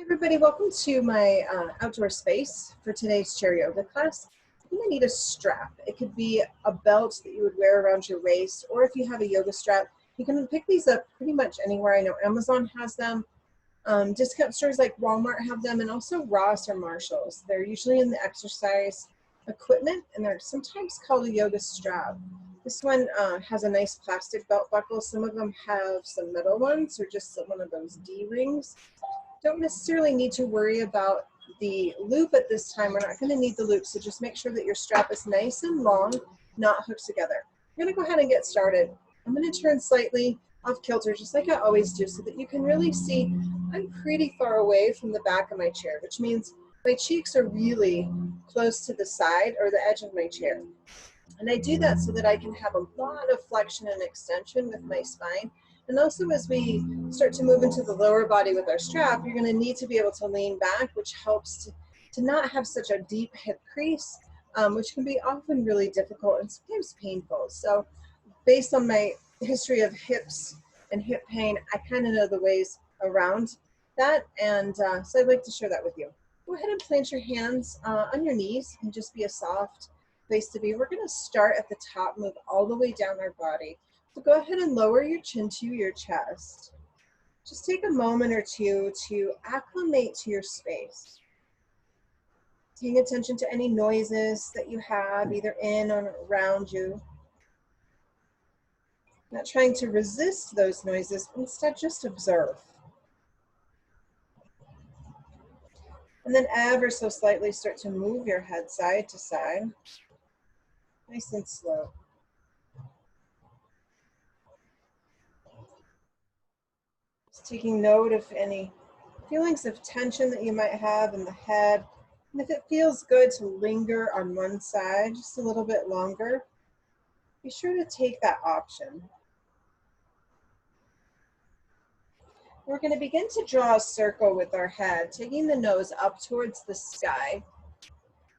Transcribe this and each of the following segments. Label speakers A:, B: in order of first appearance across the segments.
A: Everybody, welcome to my outdoor space for today's chair yoga class. You're going to need a strap. It could be a belt that you would wear around your waist, or if you have a yoga strap, you can pick these up pretty much anywhere. I know Amazon has them, discount stores like Walmart have them, and also Ross or Marshalls. They're usually in the exercise equipment, and they're sometimes called a yoga strap. This one has a nice plastic belt buckle. Some of them have some metal ones, or just one of those D-rings. Don't necessarily need to worry about the loop at this time. We're not going to need the loop, so just make sure that your strap is nice and long, not hooked together. I'm going to go ahead and get started. I'm going to turn slightly off kilter, just like I always do, so that you can really see I'm pretty far away from the back of my chair, which means my cheeks are really close to the side or the edge of my chair. And I do that so that I can have a lot of flexion and extension with my spine. And also, as we start to move into the lower body with our strap, you're going to need to be able to lean back, which helps to not have such a deep hip crease, which can be often really difficult and sometimes painful. So based on my history of hips and hip pain, I kind of know the ways around that. And so I'd like to share that with you. Go ahead and plant your hands on your knees and just be a soft place to be. We're going to start at the top, move all the way down our body. So go ahead and lower your chin to your chest. Just take a moment or two to acclimate to your space. Paying attention to any noises that you have either in or around you. Not trying to resist those noises, instead just observe. And then ever so slightly start to move your head side to side. Nice and slow. Just taking note of any feelings of tension that you might have in the head. And if it feels good to linger on one side just a little bit longer, be sure to take that option. We're going to begin to draw a circle with our head, taking the nose up towards the sky.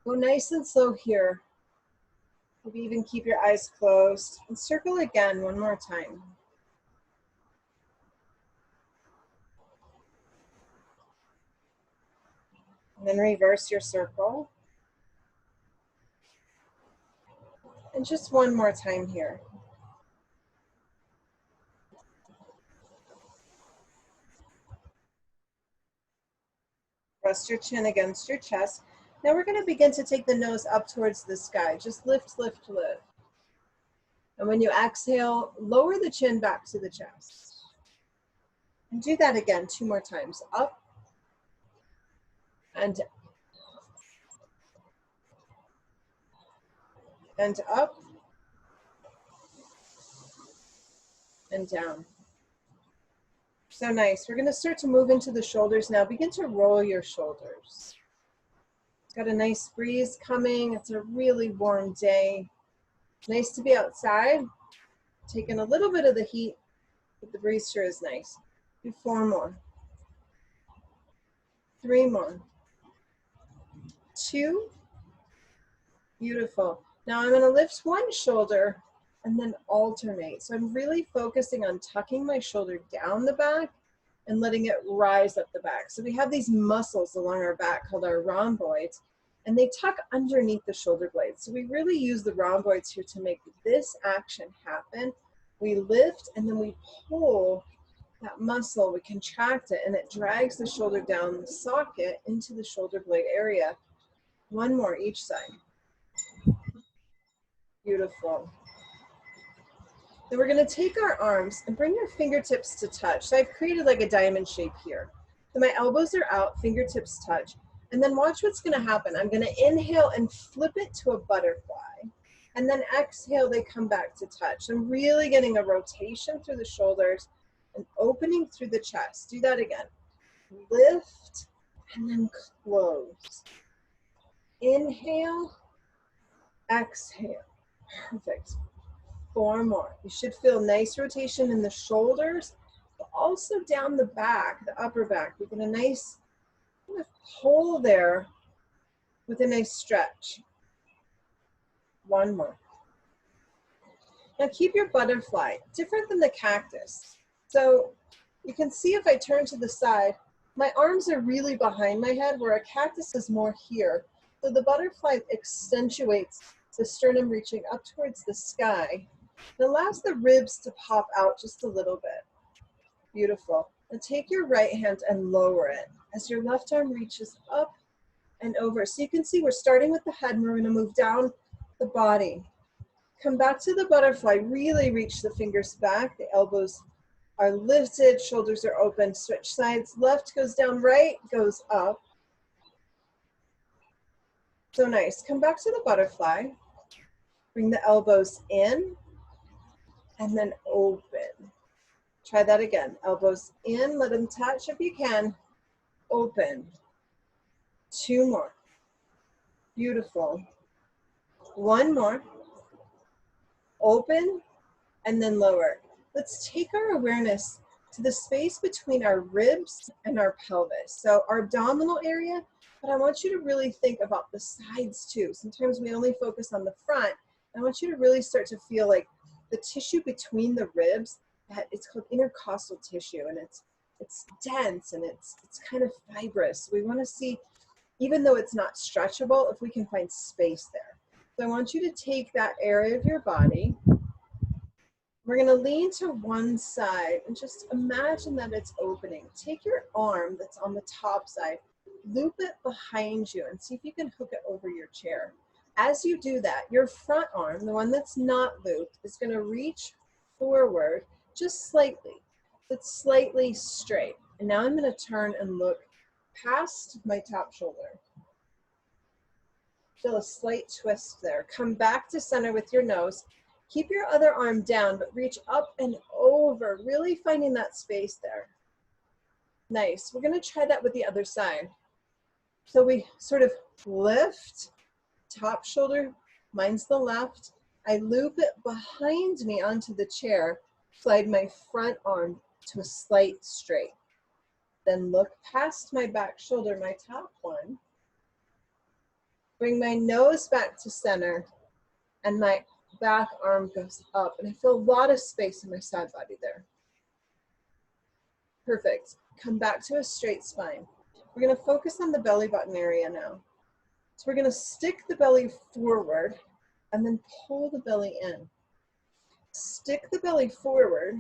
A: Go nice and slow here. Maybe even keep your eyes closed and circle again one more time. And then reverse your circle. And just one more time here. Rest your chin against your chest. Now we're going to begin to take the nose up towards the sky. Just lift, lift, lift. And when you exhale, lower the chin back to the chest. And do that again 2 more times. Up and down. And up and down. So nice. We're going to start to move into the shoulders now. Begin to roll your shoulders. Got a nice breeze coming. It's a really warm day. Nice to be outside. Taking a little bit of the heat, but the breeze sure is nice. Do 4 more. 3 more. 2. Beautiful. Now I'm going to lift one shoulder and then alternate. So I'm really focusing on tucking my shoulder down the back and letting it rise up the back. So we have these muscles along our back called our rhomboids, and they tuck underneath the shoulder blades. So we really use the rhomboids here to make this action happen. We lift and then we pull that muscle, we contract it, and it drags the shoulder down the socket into the shoulder blade area. 1 more each side. Beautiful. Then we're going to take our arms and bring your fingertips to touch. So I've created like a diamond shape here. So my elbows are out, fingertips touch. And then watch what's going to happen. I'm going to inhale and flip it to a butterfly. And then exhale, they come back to touch. I'm really getting a rotation through the shoulders and opening through the chest. Do that again. Lift and then close. Inhale, exhale. Perfect. 4 more. You should feel nice rotation in the shoulders, but also down the back, the upper back. We get a nice kind of pull there with a nice stretch. 1 more. Now keep your butterfly different than the cactus. So you can see if I turn to the side, My arms are really behind my head where a cactus is more here. So the butterfly accentuates the sternum reaching up towards the sky. It allows the ribs to pop out just a little bit. Beautiful. Now take your right hand and lower it as your left arm reaches up and over. So you can see we're starting with the head and we're going to move down the body. Come back to the butterfly. Really reach the fingers back. The elbows are lifted, shoulders are open. Switch sides. Left goes down, right goes up. So nice. Come back to the butterfly. Bring the elbows in and then open. Try that again. Elbows in, let them touch if you can. Open. 2 more. Beautiful. 1 more. Open and then lower. Let's take our awareness to the space between our ribs and our pelvis. So our abdominal area, but I want you to really think about the sides too. Sometimes we only focus on the front. I want you to really start to feel like the tissue between the ribs, that it's called intercostal tissue, and it's dense and it's kind of fibrous. We want to see, even though it's not stretchable, if we can find space there. So I want you to take that area of your body. We're going to lean to one side and just imagine that it's opening. Take your arm that's on the top side, loop it behind you, and see if you can hook it over your chair. As you do that, your front arm, the one that's not looped, is going to reach forward just slightly. It's slightly straight. And now I'm going to turn and look past my top shoulder. Feel a slight twist there. Come back to center with your nose. Keep your other arm down, but reach up and over, really finding that space there. Nice. We're going to try that with the other side. So we sort of lift, top shoulder, mine's the left. I loop it behind me onto the chair, slide my front arm to a slight straight. Then look past my back shoulder, my top one. Bring my nose back to center, and my back arm goes up, and I feel a lot of space in my side body there. Perfect. Come back to a straight spine. We're going to focus on the belly button area now. So we're going to stick the belly forward and then pull the belly in. Stick the belly forward,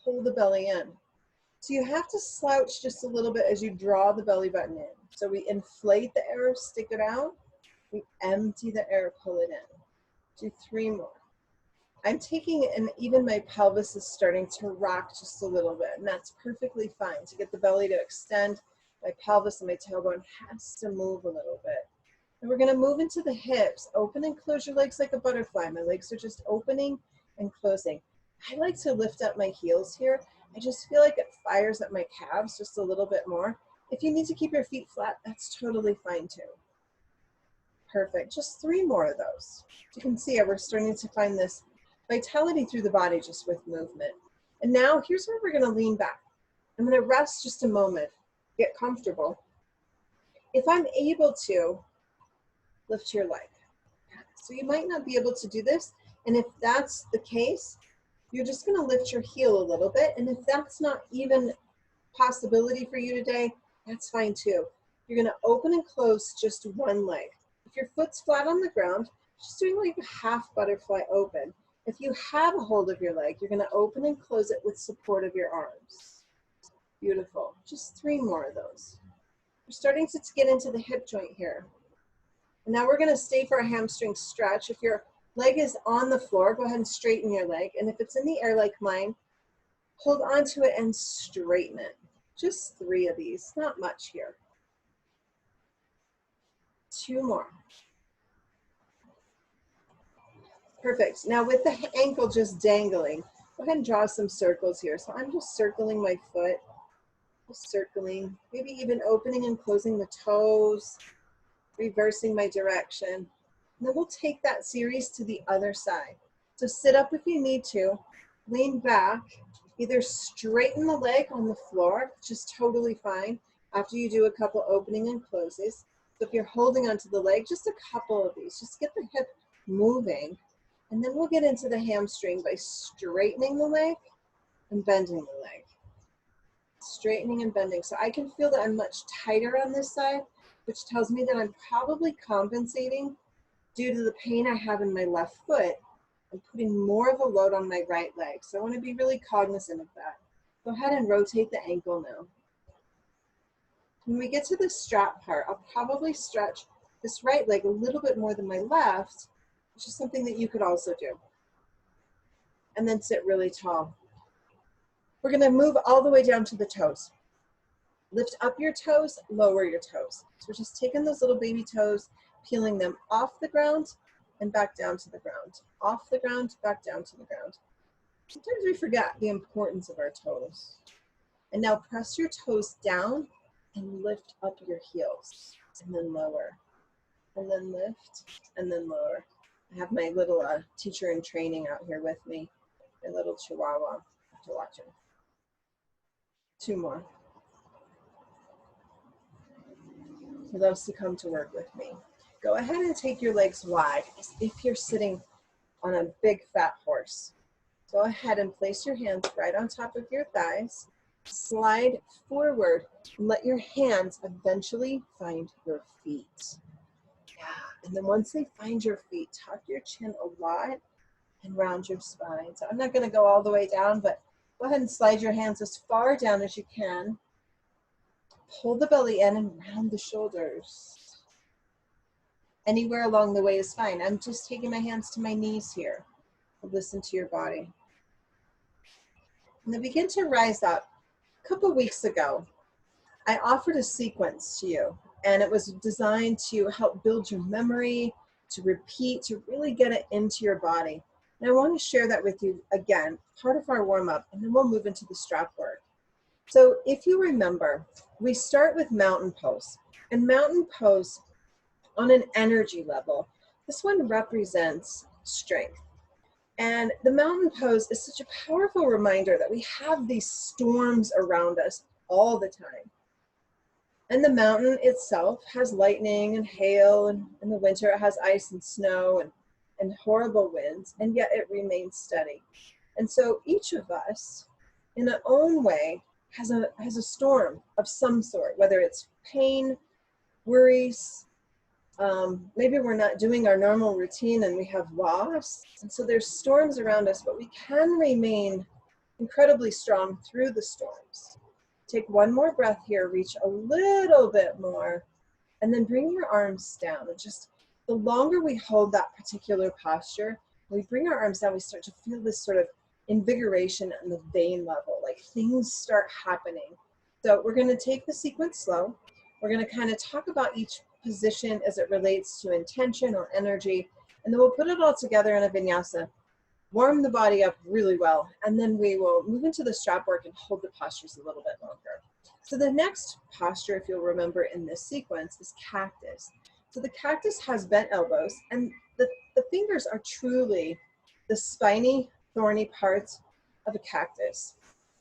A: pull the belly in. So you have to slouch just a little bit as you draw the belly button in. So we inflate the air, stick it out. We empty the air, pull it in. Do 3 more. I'm taking it, and even my pelvis is starting to rock just a little bit, and that's perfectly fine. To get the belly to extend, my pelvis and my tailbone has to move a little bit. And we're going to move into the hips. Open and close your legs like a butterfly. My legs are just opening and closing. I like to lift up my heels here. I just feel like it fires up my calves just a little bit more. If you need to keep your feet flat, that's totally fine too. Perfect. Just 3 more of those. You can see we're starting to find this vitality through the body just with movement. And now here's where we're going to lean back. I'm going to rest just a moment, get comfortable. If I'm able to, lift your leg. So you might not be able to do this, and if that's the case, you're just going to lift your heel a little bit, and if that's not even a possibility for you today, that's fine too. You're going to open and close just one leg. If your foot's flat on the ground, just doing like a half butterfly open. If you have a hold of your leg, you're going to open and close it with support of your arms. Beautiful. Just 3 more of those. We're starting to get into the hip joint here. And now we're going to stay for a hamstring stretch. If your leg is on the floor, go ahead and straighten your leg. And if it's in the air like mine, hold onto it and straighten it. Just 3 of these, not much here. 2 more. Perfect. Now with the ankle just dangling, go ahead and draw some circles here. So I'm just circling my foot, just circling, maybe even opening and closing the toes, reversing my direction. And then we'll take that series to the other side. So sit up if you need to, lean back, either straighten the leg on the floor, which is totally fine after you do a couple opening and closes. So if you're holding onto the leg, just a couple of these, just get the hip moving. And then we'll get into the hamstring by straightening the leg and bending the leg. straightening and bending. So I can feel that I'm much tighter on this side, which tells me that I'm probably compensating due to the pain I have in my left foot. I'm putting more of a load on my right leg. So I want to be really cognizant of that. Go ahead and rotate the ankle now. When we get to the strap part, I'll probably stretch this right leg a little bit more than my left, which is something that you could also do. And then sit really tall. We're going to move all the way down to the toes. Lift up your toes, lower your toes. So we're just taking those little baby toes, peeling them off the ground and back down to the ground. Off the ground, back down to the ground. Sometimes we forget the importance of our toes. And now press your toes down and lift up your heels. And then lower. And then lift, and then lower. I have my little teacher in training out here with me, my little chihuahua. I have to watch him. 2 more. He loves to come to work with me. Go ahead and take your legs wide as if you're sitting on a big fat horse. Go ahead and place your hands right on top of your thighs. Slide forward and let your hands eventually find your feet. Yeah. And then once they find your feet, tuck your chin a lot and round your spine. So I'm not going to go all the way down, but go ahead and slide your hands as far down as you can. Pull the belly in and round the shoulders. Anywhere along the way is fine. I'm just taking my hands to my knees here. Listen to your body. And then begin to rise up. A couple weeks ago, I offered a sequence to you, and it was designed to help build your memory, to repeat, to really get it into your body. And I want to share that with you again, part of our warm-up, and then we'll move into the strap work. So if you remember, we start with mountain pose. And mountain pose, on an energy level, this one represents strength. And the mountain pose is such a powerful reminder that we have these storms around us all the time. And the mountain itself has lightning and hail, and in the winter it has ice and snow and horrible winds, and yet it remains steady. And so each of us, in our own way, has a storm of some sort, whether it's pain, worries, maybe we're not doing our normal routine and we have loss. And so there's storms around us, but we can remain incredibly strong through the storms. Take one more breath here, reach a little bit more, and then bring your arms down. And just the longer we hold that particular posture, when we bring our arms down, we start to feel this sort of invigoration on the vein level, like things start happening. So we're going to take the sequence slow. We're going to kind of talk about each position as it relates to intention or energy, and then we'll put it all together in a vinyasa, warm the body up really well, and then we will move into the strap work and hold the postures a little bit longer. So the next posture, if you'll remember in this sequence, is cactus. So the cactus has bent elbows, and the fingers are truly the spiny, thorny parts of a cactus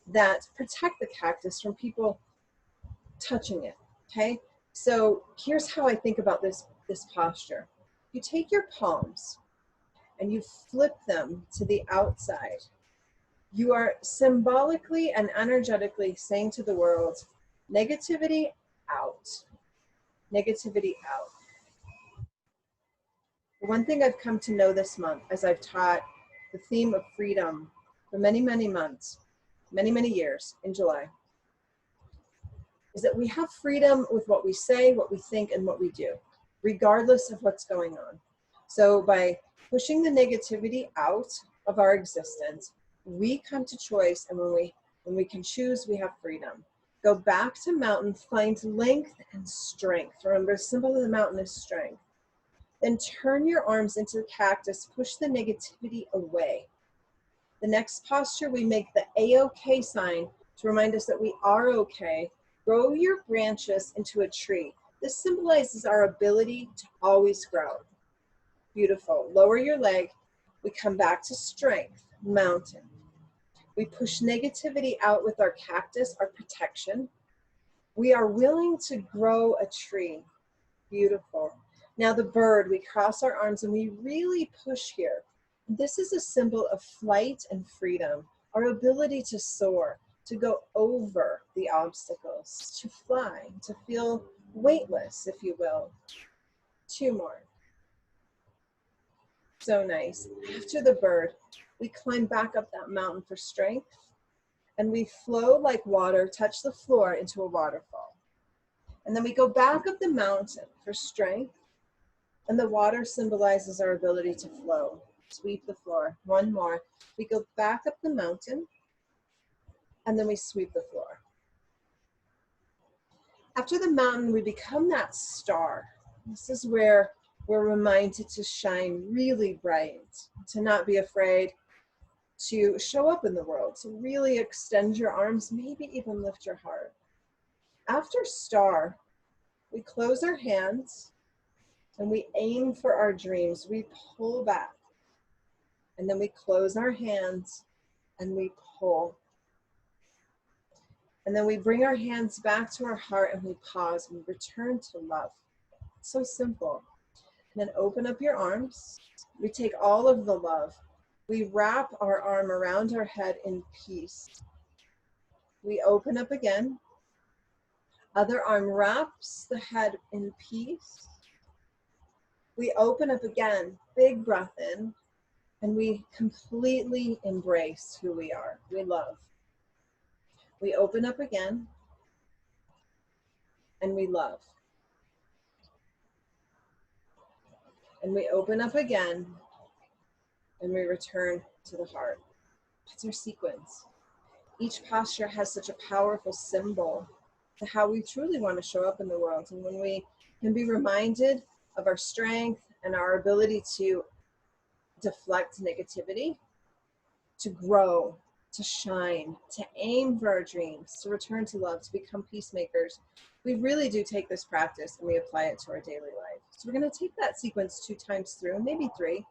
A: that protect the cactus from people touching it, okay? So here's how I think about this posture. You take your palms and you flip them to the outside. You are symbolically and energetically saying to the world, negativity out, negativity out. One thing I've come to know this month as I've taught the theme of freedom for many, many months, many, many years in July, is that we have freedom with what we say, what we think, and what we do, regardless of what's going on. So by pushing the negativity out of our existence, we come to choice, and when we can choose, we have freedom. Go back to mountain, find length and strength. Remember, the symbol of the mountain is strength. Then turn your arms into the cactus, push the negativity away. The next posture, we make the A-OK sign to remind us that we are okay. Grow your branches into a tree. This symbolizes our ability to always grow. Beautiful. Lower your leg. We come back to strength, mountain. We push negativity out with our cactus, our protection. We are willing to grow a tree. Beautiful. Now the bird, we cross our arms and we really push here. This is a symbol of flight and freedom, our ability to soar, to go over the obstacles, to fly, to feel weightless, if you will. 2 more. So nice. After the bird, we climb back up that mountain for strength, and we flow like water, touch the floor into a waterfall. And then we go back up the mountain for strength, and the water symbolizes our ability to flow. Sweep the floor. 1 more. We go back up the mountain, and then we sweep the floor. After the mountain, we become that star. This is where we're reminded to shine really bright, to not be afraid to show up in the world, to really extend your arms, maybe even lift your heart. After star, we close our hands and we aim for our dreams. We pull back, and then we close our hands and we pull. And then we bring our hands back to our heart and we pause and return to love. It's so simple. And then open up your arms. We take all of the love. We wrap our arm around our head in peace. We open up again. Other arm wraps the head in peace. We open up again, big breath in, and we completely embrace who we are. We love. We open up again, and we love. And we open up again, and we return to the heart. That's our sequence. Each posture has such a powerful symbol to how we truly want to show up in the world. And when we can be reminded of our strength and our ability to deflect negativity, to grow, to shine, to aim for our dreams, to return to love, to become peacemakers, we really do take this practice and we apply it to our daily life. So we're going to take that sequence 2 times through, maybe 3.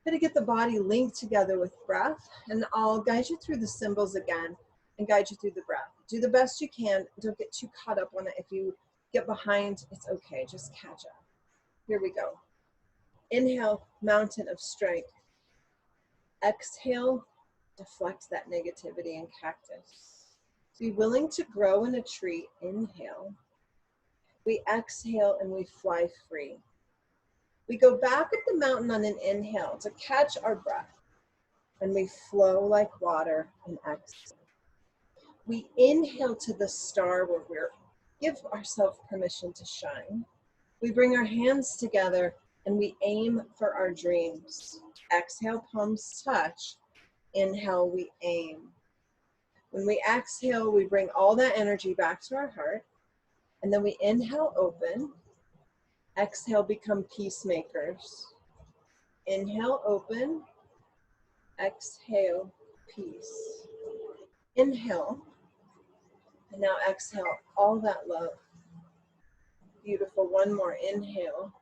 A: Going to get the body linked together with breath, and I'll guide you through the symbols again and guide you through the breath. Do the best you can. Don't get too caught up on it. If you get behind, it's okay. Just catch up. Here we go. Inhale, mountain of strength. Exhale, deflect that negativity and cactus. Be willing to grow in a tree. Inhale. We exhale and we fly free. We go back up the mountain on an inhale to catch our breath, and we flow like water and exhale. We inhale to the star where we give ourselves permission to shine. We bring our hands together and we aim for our dreams. Exhale, palms touch. Inhale, we aim. When we exhale, we bring all that energy back to our heart, and then we inhale, open. Exhale, become peacemakers. Inhale, open. Exhale, peace. Inhale, and now exhale all that love. Beautiful. 1 more. Inhale.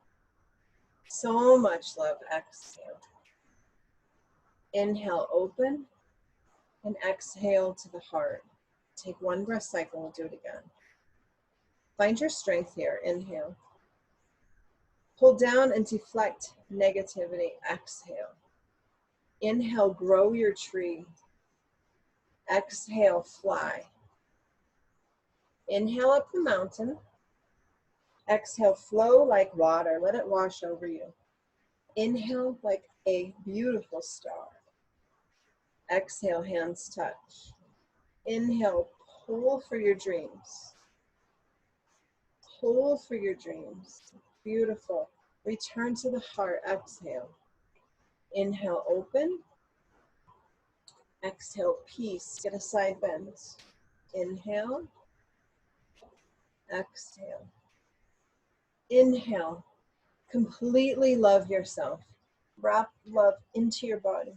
A: So much love. Exhale. Inhale, open, and exhale to the heart. Take 1 breath cycle. We'll do it again. Find your strength here. Inhale. Pull down and deflect negativity. Exhale. Inhale, grow your tree. Exhale, fly. Inhale up the mountain. Exhale, flow like water. Let it wash over you. Inhale like a beautiful star. Exhale, hands touch. Inhale, pull for your dreams. Pull for your dreams. Beautiful. Return to the heart. Exhale. Inhale, open. Exhale, peace. Get a side bend. Inhale. Exhale. Inhale. Completely love yourself. Wrap love into your body.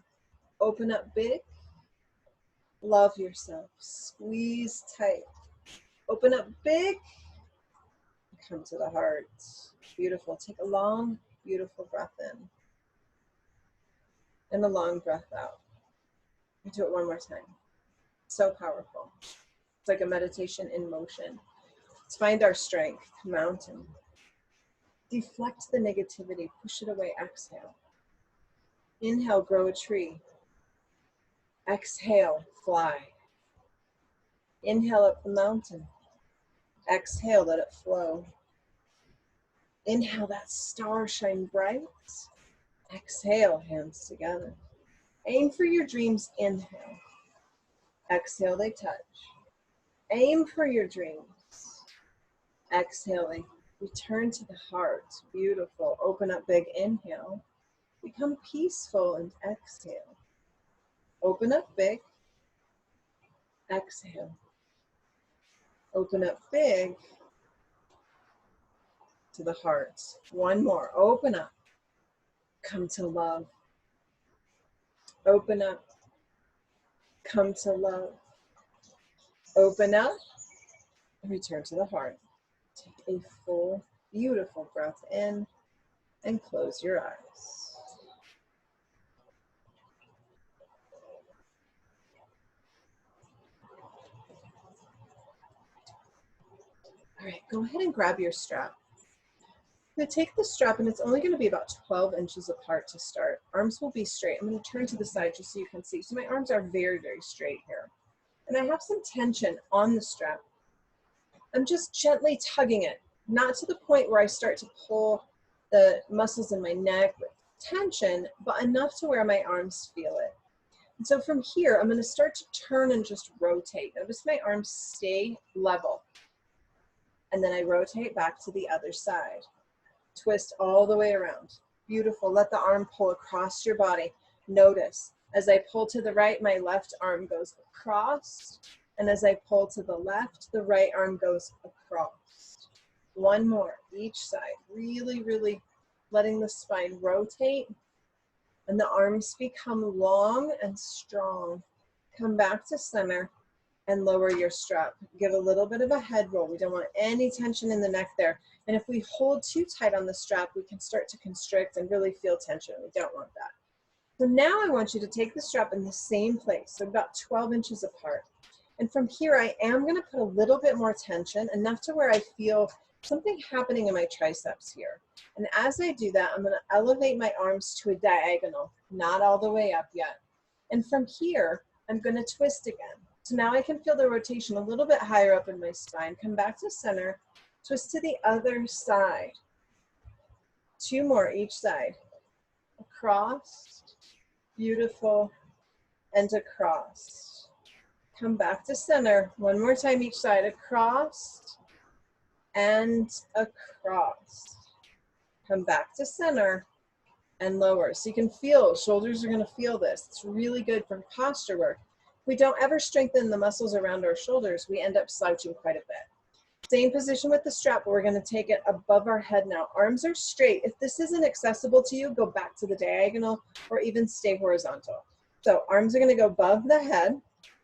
A: Open up big. Love yourself. Squeeze tight. Open up big. Come to the heart. Beautiful. Take a long, beautiful breath in. And a long breath out. We do it 1 more time. So powerful. It's like a meditation in motion. Let's find our strength. Mountain. Deflect the negativity. Push it away. Exhale. Inhale, grow a tree. Exhale, fly. Inhale up the mountain. Exhale, let it flow. Inhale, that star shine bright. Exhale, hands together. Aim for your dreams, inhale. Exhale, they touch. Aim for your dreams. Exhaling, return to the heart. Beautiful. Open up big, inhale. Become peaceful and exhale. Open up big. Exhale. Open up big to the heart. One more. Open up. Come to love. Open up. Come to love. Open up. Return to the heart. Take a full, beautiful breath in and close your eyes. All right, go ahead and grab your strap. I'm going to take the strap, and it's only going to be about 12 inches apart to start. Arms will be straight. I'm going to turn to the side just so you can see. So my arms are very, very straight here. And I have some tension on the strap. I'm just gently tugging it, not to the point where I start to pull the muscles in my neck with tension, but enough to where my arms feel it. And so from here, I'm going to start to turn and just rotate. Notice my arms stay level. And then I rotate back to the other side. Twist all the way around. Beautiful. Let the arm pull across your body. Notice, as I pull to the right, my left arm goes across. And as I pull to the left, the right arm goes across. One more, each side. Really, really letting the spine rotate. And the arms become long and strong. Come back to center and lower your strap. Give a little bit of a head roll. We don't want any tension in the neck there. And if we hold too tight on the strap, we can start to constrict and really feel tension. We don't want that. So now I want you to take the strap in the same place, so about 12 inches apart. And from here, I am going to put a little bit more tension, enough to where I feel something happening in my triceps here. And as I do that, I'm going to elevate my arms to a diagonal, not all the way up yet. And from here, I'm going to twist again. So now I can feel the rotation a little bit higher up in my spine. Come back to center, twist to the other side. Two more each side. Across, beautiful, and across. Come back to center. One more time each side. Across and across. Come back to center and lower. So you can feel, shoulders are going to feel this. It's really good for posture work. If we don't ever strengthen the muscles around our shoulders, we end up slouching quite a bit. Same position with the strap, but we're going to take it above our head now. Arms are straight. If this isn't accessible to you, go back to the diagonal or even stay horizontal. So arms are going to go above the head.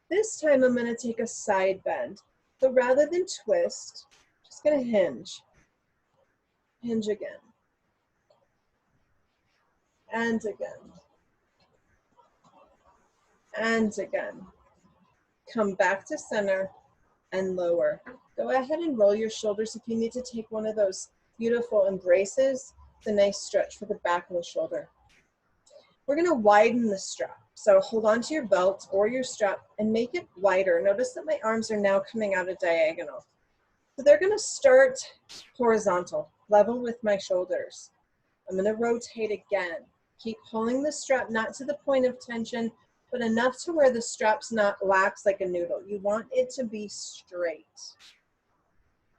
A: This time I'm going to take a side bend. So rather than twist, just going to hinge. Hinge again. And again. And again. Come back to center and lower. Go ahead and roll your shoulders if you need to take one of those beautiful embraces. It's a nice stretch for the back of the shoulder. We're going to widen the strap. So hold on to your belt or your strap and make it wider. Notice that my arms are now coming out at diagonal. So they're going to start horizontal, level with my shoulders. I'm going to rotate again. Keep pulling the strap, not to the point of tension, but enough to where the strap's not lax like a noodle. You want it to be straight.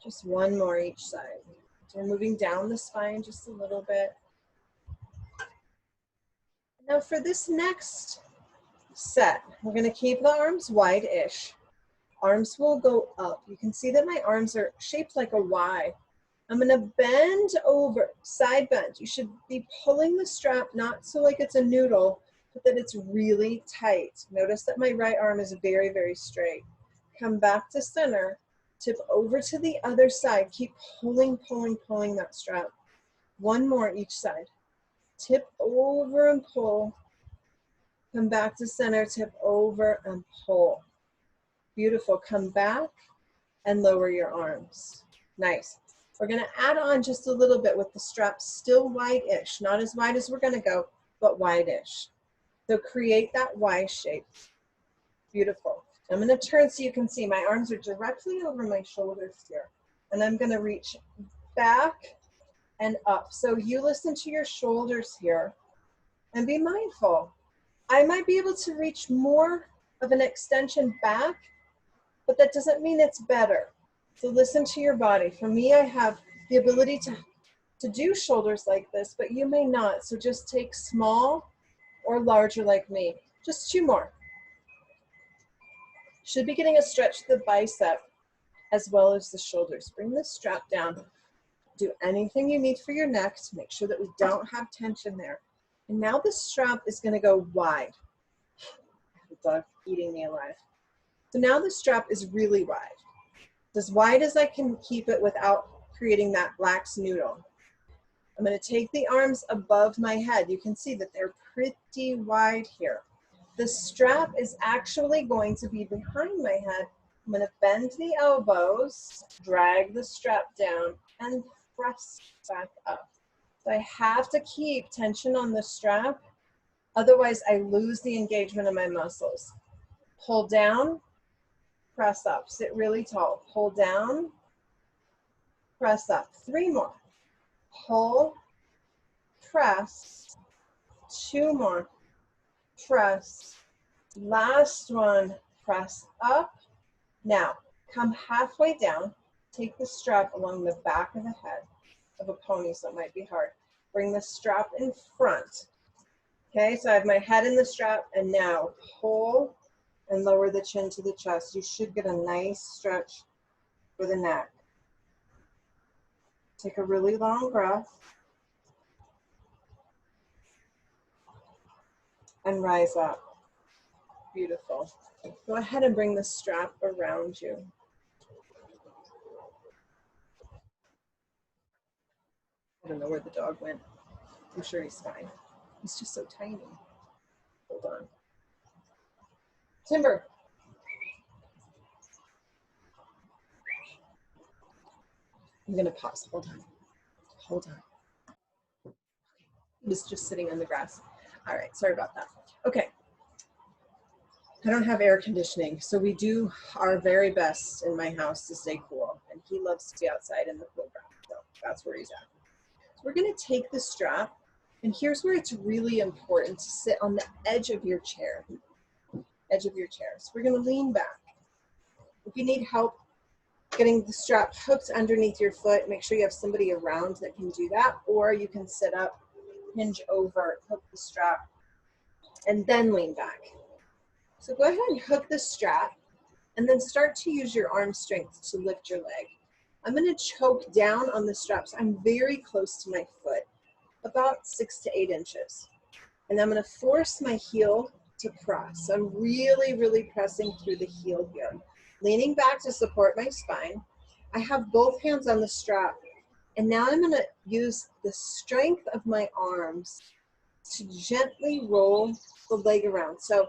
A: Just one more each side. So we're moving down the spine just a little bit. Now for this next set, we're going to keep the arms wide-ish. Arms will go up. You can see that my arms are shaped like a Y. I'm going to bend over, side bend. You should be pulling the strap, not so like it's a noodle, but that it's really tight. Notice that my right arm is very, very straight. Come back to center, tip over to the other side. Keep pulling, pulling, pulling that strap. One more each side. Tip over and pull. Come back to center, tip over and pull. Beautiful. Come back and lower your arms. Nice. We're going to add on just a little bit with the strap still wide-ish. Not as wide as we're going to go, but wide-ish. So create that Y shape. Beautiful. I'm going to turn so you can see my arms are directly over my shoulders here. And I'm going to reach back and up. So you listen to your shoulders here and be mindful. I might be able to reach more of an extension back, but that doesn't mean it's better. So listen to your body. For me, I have the ability to do shoulders like this, but you may not. So just take small or larger like me. Just 2 more. Should be getting a stretch to the bicep as well as the shoulders. Bring the strap down. Do anything you need for your neck to make sure that we don't have tension there. And now the strap is going to go wide. The dog eating me alive. So now the strap is really wide. As wide as I can keep it without creating that lax noodle. I'm going to take the arms above my head. You can see that they're pretty wide here. The strap is actually going to be behind my head. I'm going to bend the elbows, drag the strap down, and press back up. So I have to keep tension on the strap, otherwise I lose the engagement of my muscles. Pull down, press up. Sit really tall. Pull down, press up. 3 more. Pull, press. 2 more. Press. Last one. Press up. Now, come halfway down. Take the strap along the back of the head of a pony, so it might be hard. Bring the strap in front. Okay, so I have my head in the strap, and now pull and lower the chin to the chest. You should get a nice stretch for the neck. Take a really long breath and rise up. Beautiful. Go ahead and bring the strap around you. I don't know where the dog went. I'm sure he's fine. He's just so tiny. Hold on. Timber. I'm going to pause. Hold on. Hold on. He was just sitting on the grass. All right. Sorry about that. Okay. I don't have air conditioning, so we do our very best in my house to stay cool. And he loves to be outside in the cool ground. So that's where he's at. So we're going to take the strap. And here's where it's really important to sit on the edge of your chair. Edge of your chair. So we're going to lean back. If you need help getting the strap hooked underneath your foot, make sure you have somebody around that can do that, or you can sit up, hinge over, hook the strap, and then lean back. So go ahead and hook the strap, and then start to use your arm strength to lift your leg. I'm going to choke down on the strap, so I'm very close to my foot, about 6 to 8 inches. And I'm going to force my heel to press. So I'm really, really pressing through the heel here. Leaning back to support my spine. I have both hands on the strap. And now I'm going to use the strength of my arms to gently roll the leg around. So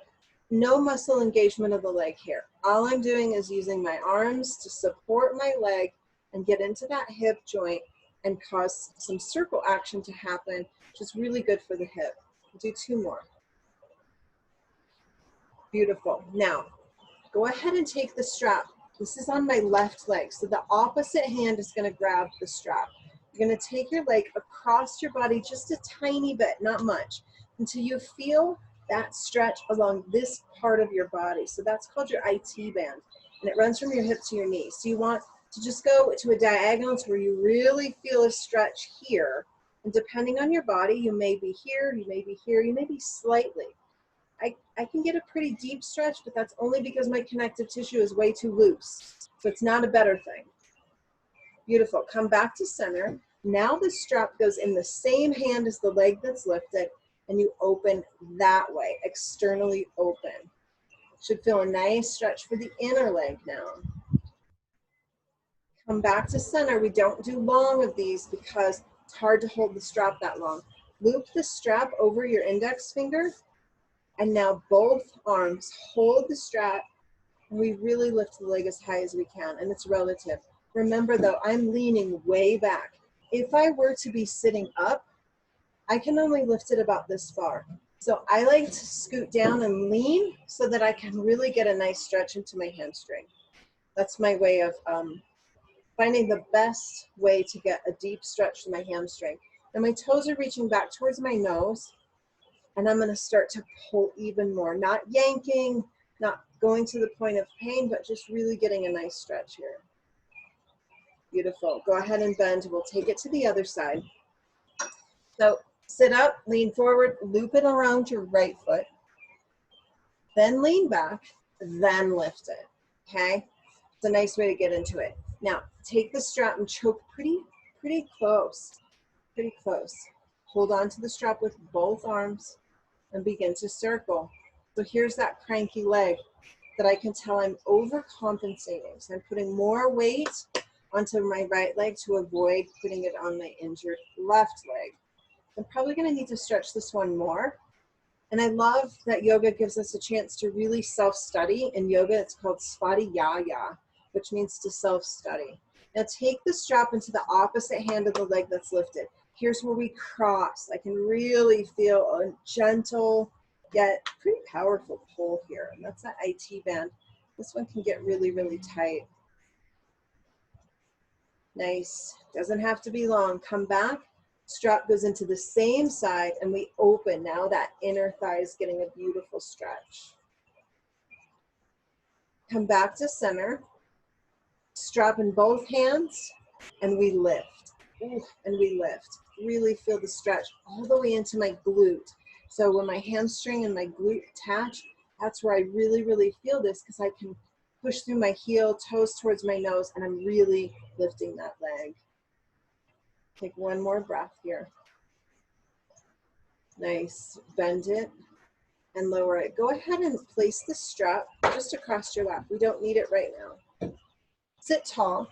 A: no muscle engagement of the leg here. All I'm doing is using my arms to support my leg and get into that hip joint and cause some circle action to happen, which is really good for the hip. Do 2 more. Beautiful. Now, go ahead and take the strap. This is on my left leg, so the opposite hand is going to grab the strap. You're going to take your leg across your body just a tiny bit, not much, until you feel that stretch along this part of your body. So that's called your IT band, and it runs from your hip to your knee. So you want to just go to a diagonal to where you really feel a stretch here. And depending on your body, you may be here, you may be here, you may be slightly. I can get a pretty deep stretch, but that's only because my connective tissue is way too loose. So it's not a better thing. Beautiful. Come back to center. Now the strap goes in the same hand as the leg that's lifted, and you open that way, externally open. Should feel a nice stretch for the inner leg now. Come back to center. We don't do long of these because it's hard to hold the strap that long. Loop the strap over your index finger. And now both arms hold the strap, and we really lift the leg as high as we can, and it's relative. Remember though, I'm leaning way back. If I were to be sitting up, I can only lift it about this far. So I like to scoot down and lean so that I can really get a nice stretch into my hamstring. That's my way of finding the best way to get a deep stretch to my hamstring. And my toes are reaching back towards my nose, and I'm going to start to pull even more, not yanking, not going to the point of pain, but just really getting a nice stretch here. Beautiful. Go ahead and bend. We'll take it to the other side. So sit up, lean forward, loop it around your right foot, then lean back, then lift it, okay? It's a nice way to get into it. Now, take the strap and choke pretty close, pretty close. Hold on to the strap with both arms and begin to circle. So here's that cranky leg that I can tell I'm overcompensating. So I'm putting more weight onto my right leg to avoid putting it on my injured left leg. I'm probably gonna need to stretch this one more. And I love that yoga gives us a chance to really self-study. In yoga, it's called Svadhyaya, which means to self-study. Now take the strap into the opposite hand of the leg that's lifted. Here's where we cross. I can really feel a gentle, yet pretty powerful pull here. And that's that IT band. This one can get really, really tight. Nice. Doesn't have to be long. Come back. Strap goes into the same side and we open. Now that inner thigh is getting a beautiful stretch. Come back to center. Strap in both hands and we lift. Ooh, and we lift. Really feel the stretch all the way into my glute. So when my hamstring and my glute attach, that's where I really, really feel this because I can push through my heel, toes towards my nose, and I'm really lifting that leg. Take one more breath here. Nice. Bend it and lower it. Go ahead and place the strap just across your lap. We don't need it right now. Sit tall.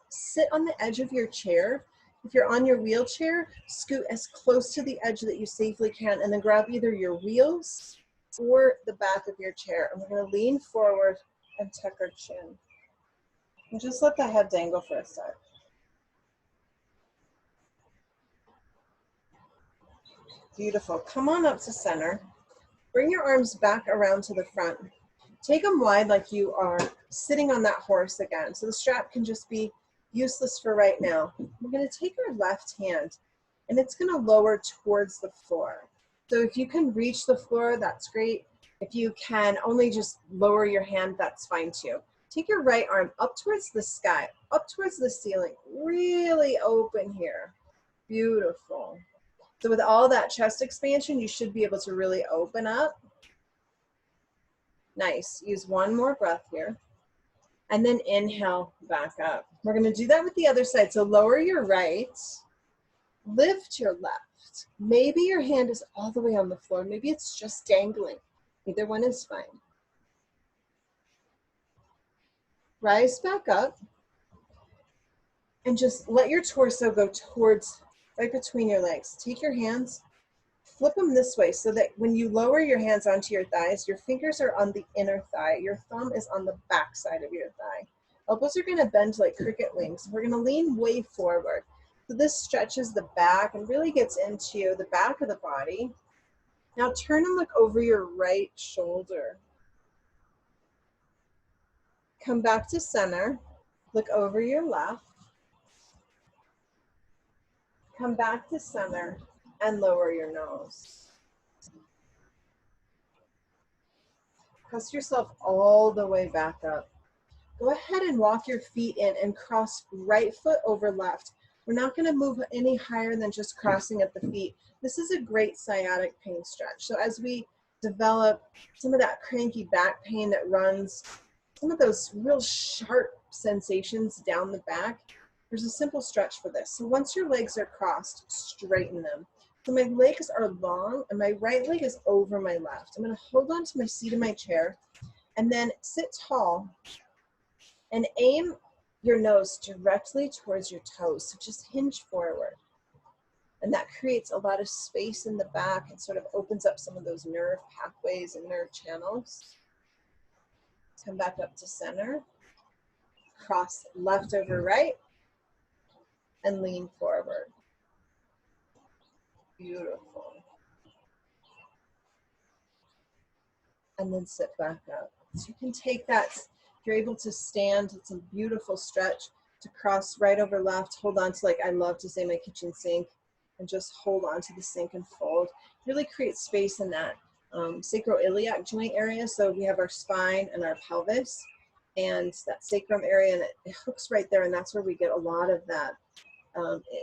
A: Sit on the edge of your chair. If you're on your wheelchair, scoot as close to the edge that you safely can and then grab either your wheels or the back of your chair. And we're going to lean forward and tuck our chin. And just let the head dangle for a sec. Beautiful. Come on up to center. Bring your arms back around to the front. Take them wide like you are sitting on that horse again. So the strap can just be useless for right now. We're going to take our left hand and it's going to lower towards the floor. So if you can reach the floor, that's great. If you can only just lower your hand, that's fine too. Take your right arm up towards the sky, up towards the ceiling. Really open here. Beautiful. So with all that chest expansion, you should be able to really open up. Nice. Use one more breath here. And then inhale back up. We're going to do that with the other side. So lower your right, lift your left. Maybe your hand is all the way on the floor. Maybe it's just dangling. Either one is fine. Rise back up and just let your torso go towards, right between your legs. Take your hands, flip them this way so that when you lower your hands onto your thighs, your fingers are on the inner thigh. Your thumb is on the back side of your thigh. Elbows are going to bend like cricket wings. We're going to lean way forward. So this stretches the back and really gets into the back of the body. Now turn and look over your right shoulder. Come back to center. Look over your left. Come back to center and lower your nose. Press yourself all the way back up. Go ahead and walk your feet in and cross right foot over left. We're not going to move any higher than just crossing at the feet. This is a great sciatic pain stretch. So as we develop some of that cranky back pain that runs, some of those real sharp sensations down the back, there's a simple stretch for this. So once your legs are crossed, straighten them. So my legs are long and my right leg is over my left. I'm going to hold on to my seat in my chair and then sit tall and aim your nose directly towards your toes. So just hinge forward. And that creates a lot of space in the back and sort of opens up some of those nerve pathways and nerve channels. Come back up to center. Cross left over right. And lean forward. Beautiful. and then sit back up. So you can take that, if you're able to stand, it's a beautiful stretch to cross right over left, hold on to, like I love to say, my kitchen sink, and just hold on to the sink and fold. Really create space in that sacroiliac joint area. So we have our spine and our pelvis and that sacrum area, and it hooks right there, and that's where we get a lot of that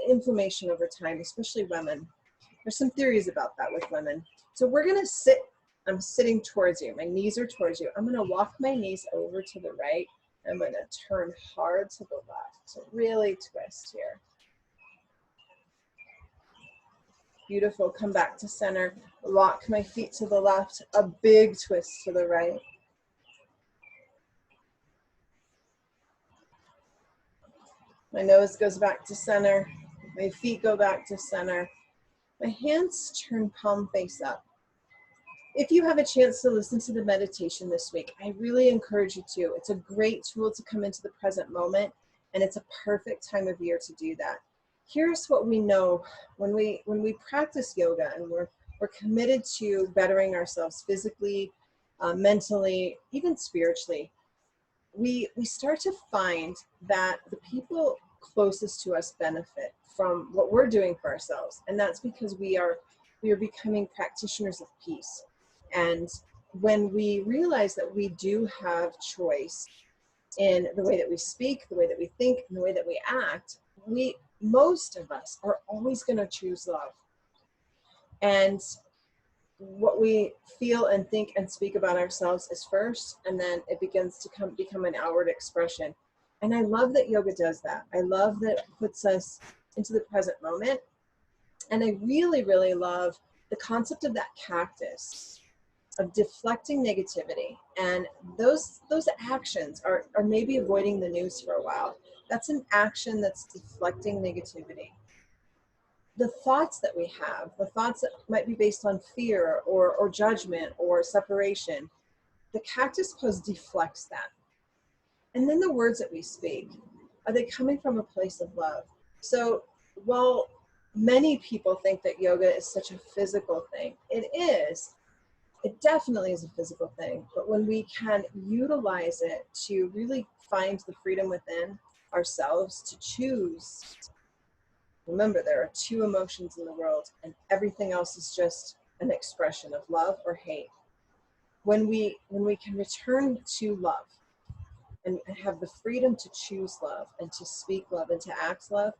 A: inflammation over time, especially women. There's some theories about that with women. So we're gonna sit, I'm sitting towards you, my knees are towards you. I'm gonna walk my knees over to the right. I'm gonna turn hard to the left. So really twist here. Beautiful, come back to center. Lock my feet to the left, a big twist to the right. My nose goes back to center. My feet go back to center. My hands turn palm face up. If you have a chance to listen to the meditation this week, I really encourage you to. It's a great tool to come into the present moment, and it's a perfect time of year to do that. Here's what we know when we practice yoga, and we're committed to bettering ourselves physically, mentally, even spiritually. We start to find that the people closest to us benefit from what we're doing for ourselves, and that's because we are becoming practitioners of peace. And when we realize that we do have choice in the way that we speak, the way that we think, and the way that we act, most of us are always going to choose love. And what we feel and think and speak about ourselves is first, and then it begins to become an outward expression. And I love that yoga does that. I love that it puts us into the present moment. And I really, really love the concept of that cactus, of deflecting negativity. And those actions are maybe avoiding the news for a while. That's an action that's deflecting negativity. The thoughts that we have, the thoughts that might be based on fear or judgment or separation, the cactus pose deflects that. And then the words that we speak, are they coming from a place of love? So while many people think that yoga is such a physical thing, it is. It definitely is a physical thing, but when we can utilize it to really find the freedom within ourselves to choose. Remember, there are two emotions in the world, and everything else is just an expression of love or hate. When we can return to love and have the freedom to choose love and to speak love and to act love,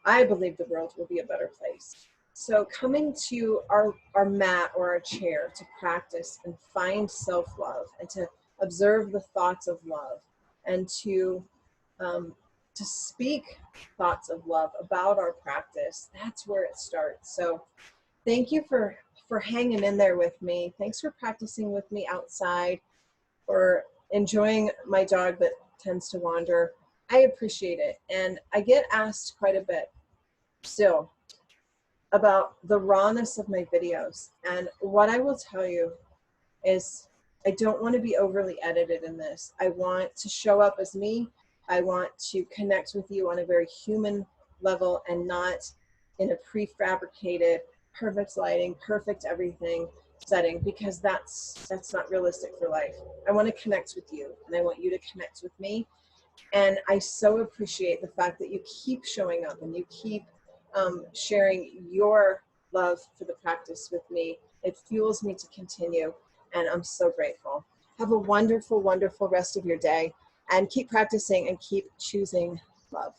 A: I believe the world will be a better place. So coming to our mat or our chair to practice and find self-love and to observe the thoughts of love and to speak thoughts of love about our practice, that's where it starts. So thank you for hanging in there with me. Thanks for practicing with me outside, for enjoying my dog that tends to wander. I appreciate it. And I get asked quite a bit still about the rawness of my videos. And what I will tell you is I don't want to be overly edited in this. I want to show up as me. I want to connect with you on a very human level and not in a prefabricated, perfect lighting, perfect everything setting, because that's not realistic for life. I want to connect with you, and I want you to connect with me. And I so appreciate the fact that you keep showing up and you keep sharing your love for the practice with me. It fuels me to continue, and I'm so grateful. Have a wonderful, wonderful rest of your day, and keep practicing and keep choosing love.